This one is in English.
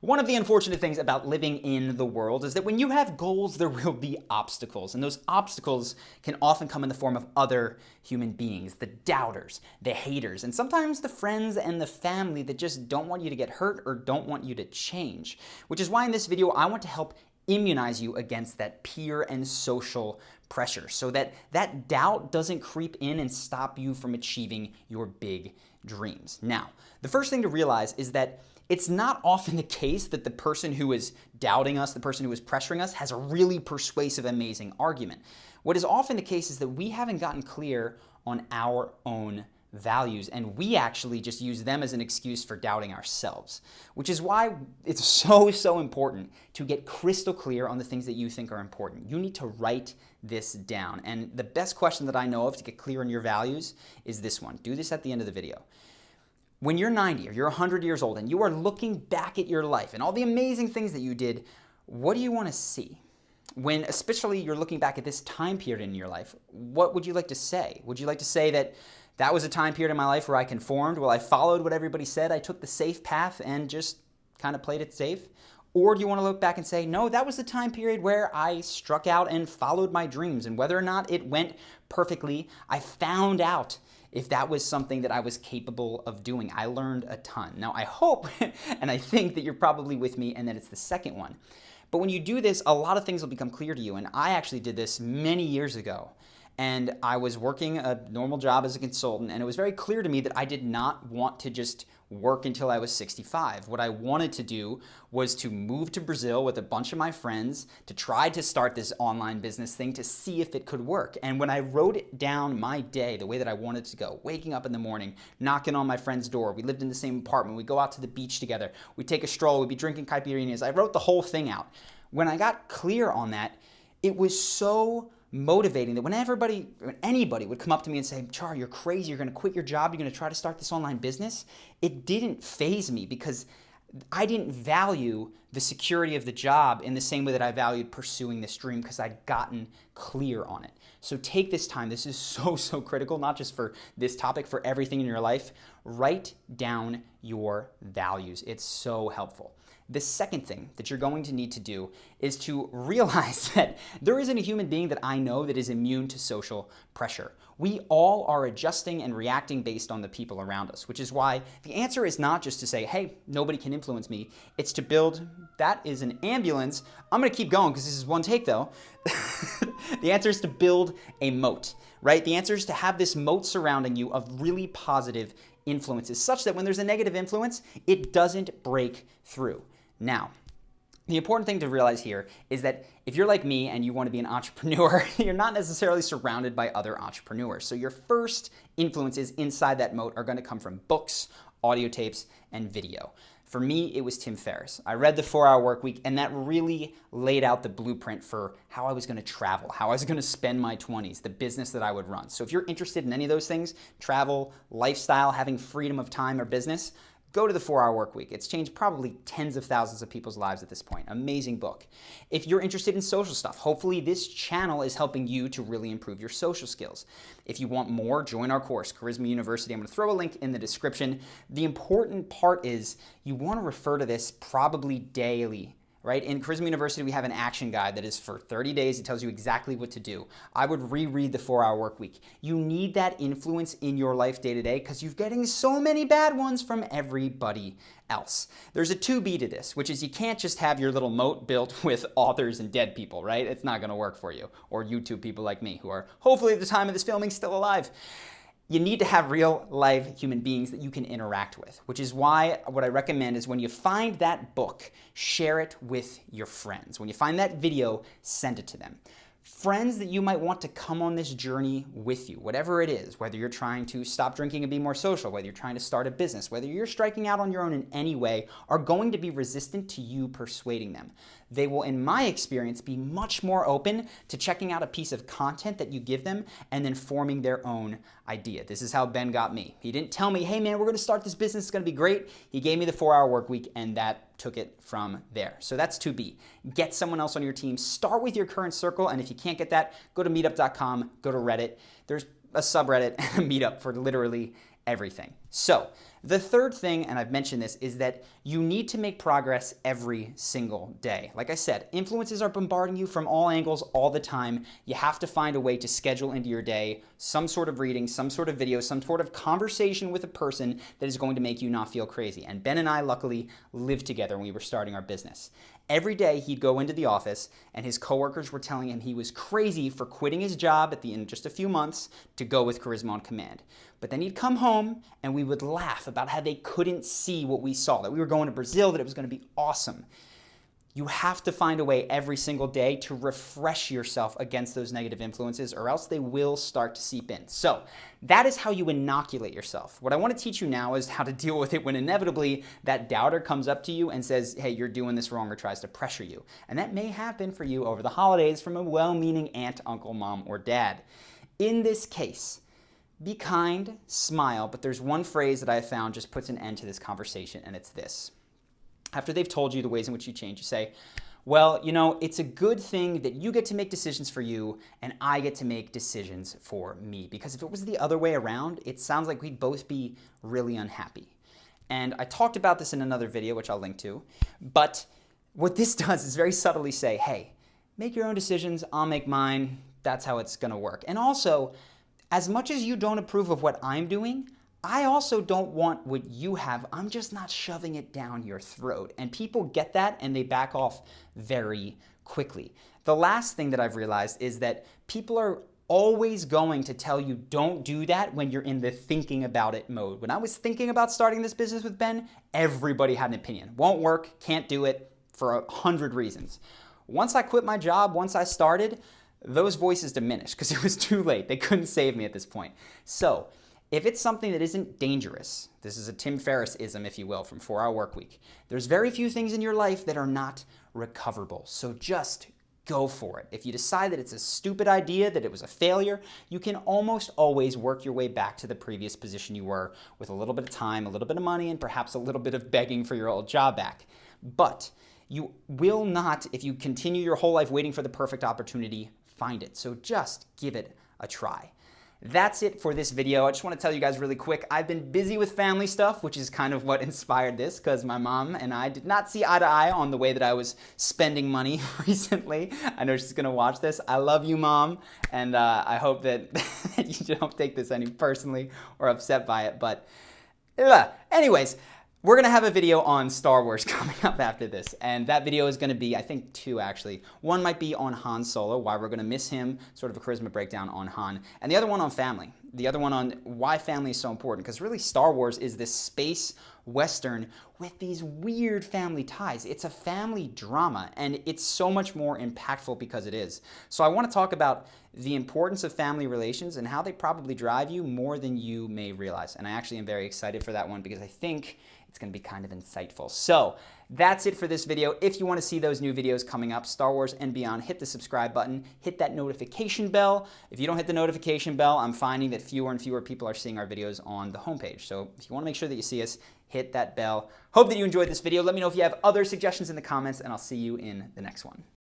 One of the unfortunate things about living in the world is that when you have goals, there will be obstacles. And those obstacles can often come in the form of other human beings, the doubters, the haters, and sometimes the friends and the family that just don't want you to get hurt or don't want you to change. Which is why in this video, I want to help immunize you against that peer and social pressure so that that doubt doesn't creep in and stop you from achieving your big dreams. Now, the first thing to realize is that it's not often the case that the person who is doubting us, the person who is pressuring us, has a really persuasive, amazing argument. What is often the case is that we haven't gotten clear on our own values, and we actually just use them as an excuse for doubting ourselves, which is why it's so important to get crystal clear on the things that you think are important. You need to write this down, and the best question that I know of to get clear on your values is this one. Do this at the end of the video. When you're 90 or you're 100 years old and you are looking back at your life and all the amazing things that you did, what do you want to see? When especially you're looking back at this time period in your life, what would you like to say? Would you like to say that that was a time period in my life where I conformed, well, I followed what everybody said, I took the safe path and just kind of played it safe? Or do you want to look back and say, no, that was the time period where I struck out and followed my dreams, and whether or not it went perfectly, I found out if that was something that I was capable of doing. I learned a ton. Now, I hope and I think that you're probably with me and that it's the second one. But when you do this, a lot of things will become clear to you. And I actually did this many years ago. And I was working a normal job as a consultant, and it was very clear to me that I did not want to just work until I was 65. What I wanted to do was to move to Brazil with a bunch of my friends to try to start this online business thing to see if it could work. And when I wrote down my day, the way that I wanted to go, waking up in the morning, knocking on my friend's door, we lived in the same apartment, we'd go out to the beach together, we'd take a stroll, we'd be drinking caipirinhas. I wrote the whole thing out. When I got clear on that, it was so motivating that when anybody would come up to me and say, Char, you're crazy, you're going to quit your job, you're going to try to start this online business, it didn't faze me because I didn't value the security of the job in the same way that I valued pursuing this dream because I'd gotten clear on it. So take this time. This is so critical, not just for this topic, for everything in your life. Write down your values. It's so helpful. The second thing that you're going to need to do is to realize that there isn't a human being that I know that is immune to social pressure. We all are adjusting and reacting based on the people around us, which is why the answer is not just to say, hey, nobody can influence me. It's to build, that is an ambulance. I'm going to keep going because this is one take though. The answer is to build a moat, right? The answer is to have this moat surrounding you of really positive influences such that when there's a negative influence, it doesn't break through. Now, the important thing to realize here is that if you're like me and you want to be an entrepreneur, you're not necessarily surrounded by other entrepreneurs. So your first influences inside that moat are going to come from books, audio tapes, and video. For me, it was Tim Ferriss. I read The 4-Hour Workweek, and that really laid out the blueprint for how I was going to travel, how I was going to spend my 20s, the business that I would run. So if you're interested in any of those things, travel, lifestyle, having freedom of time or business, go to The 4-Hour Workweek. It's changed probably tens of thousands of people's lives at this point. Amazing book. If you're interested in social stuff, hopefully this channel is helping you to really improve your social skills. If you want more, join our course, Charisma University. I'm going to throw a link in the description. The important part is you want to refer to this probably daily. Right? In Charisma University, we have an action guide that is for 30 days. It tells you exactly what to do. I would reread The 4-Hour Workweek. You need that influence in your life day to day because you're getting so many bad ones from everybody else. There's a 2B to this, which is you can't just have your little moat built with authors and dead people, right? It's not going to work for you. Or YouTube people like me who are hopefully at the time of this filming still alive. You need to have real live human beings that you can interact with, which is why what I recommend is when you find that book, share it with your friends. When you find that video, send it to them. Friends that you might want to come on this journey with you, whatever it is, whether you're trying to stop drinking and be more social, whether you're trying to start a business, whether you're striking out on your own in any way, are going to be resistant to you persuading them. They will, in my experience, be much more open to checking out a piece of content that you give them and then forming their own idea. This is how Ben got me. He didn't tell me, hey man, we're going to start this business, it's going to be great. He gave me the 4-Hour Workweek and that took it from there. So that's 2B. Get someone else on your team. Start with your current circle, and if you can't get that, go to meetup.com, go to Reddit. There's a subreddit and a meetup for literally everything. So The third thing, and I've mentioned this, is that you need to make progress every single day. Like I said, influences are bombarding you from all angles all the time. You have to find a way to schedule into your day some sort of reading, some sort of video, some sort of conversation with a person that is going to make you not feel crazy. And Ben and I luckily lived together when we were starting our business. Every day he'd go into the office and his coworkers were telling him he was crazy for quitting his job in just a few months to go with Charisma on Command. But then he'd come home and we would laugh about how they couldn't see what we saw, that we were going to Brazil, that it was going to be awesome. You have to find a way every single day to refresh yourself against those negative influences, or else they will start to seep in. So that is how you inoculate yourself. What I want to teach you now is how to deal with it when inevitably that doubter comes up to you and says, hey, you're doing this wrong, or tries to pressure you. And that may happen for you over the holidays from a well-meaning aunt, uncle, mom, or dad. In this case, be kind, smile, but there's one phrase that I have found just puts an end to this conversation, and it's this. After they've told you the ways in which you change, you say, well, you know, it's a good thing that you get to make decisions for you and I get to make decisions for me. Because if it was the other way around, it sounds like we'd both be really unhappy. And I talked about this in another video, which I'll link to. But what this does is very subtly say, hey, make your own decisions, I'll make mine. That's how it's going to work. And also, as much as you don't approve of what I'm doing, I also don't want what you have. I'm just not shoving it down your throat. And people get that and they back off very quickly. The last thing that I've realized is that people are always going to tell you don't do that when you're in the thinking about it mode. When I was thinking about starting this business with Ben, everybody had an opinion. Won't work, can't do it for 100 reasons. Once I quit my job, once I started, those voices diminished because it was too late. They couldn't save me at this point. So, if it's something that isn't dangerous, this is a Tim Ferriss-ism, if you will, from 4-Hour Workweek, there's very few things in your life that are not recoverable. So just go for it. If you decide that it's a stupid idea, that it was a failure, you can almost always work your way back to the previous position you were with a little bit of time, a little bit of money, and perhaps a little bit of begging for your old job back. But you will not, if you continue your whole life waiting for the perfect opportunity, find it. So just give it a try. That's it for this video. I just want to tell you guys really quick, I've been busy with family stuff, which is kind of what inspired this, because my mom and I did not see eye to eye on the way that I was spending money recently. I know she's going to watch this. I love you, Mom, and I hope that you don't take this any personally or upset by it. But anyways, we're going to have a video on Star Wars coming up after this, and that video is going to be, I think, 2 actually. One might be on Han Solo, why we're going to miss him, sort of a charisma breakdown on Han, and the other one on family. The other one on why family is so important, because really Star Wars is this space western with these weird family ties. It's a family drama, and it's so much more impactful because it is. So I want to talk about the importance of family relations and how they probably drive you more than you may realize. And I actually am very excited for that one because I think it's going to be kind of insightful. So that's it for this video. If you want to see those new videos coming up, Star Wars and beyond, hit the subscribe button, hit that notification bell. If you don't hit the notification bell, I'm finding that fewer and fewer people are seeing our videos on the homepage. So if you want to make sure that you see us, hit that bell. Hope that you enjoyed this video. Let me know if you have other suggestions in the comments, and I'll see you in the next one.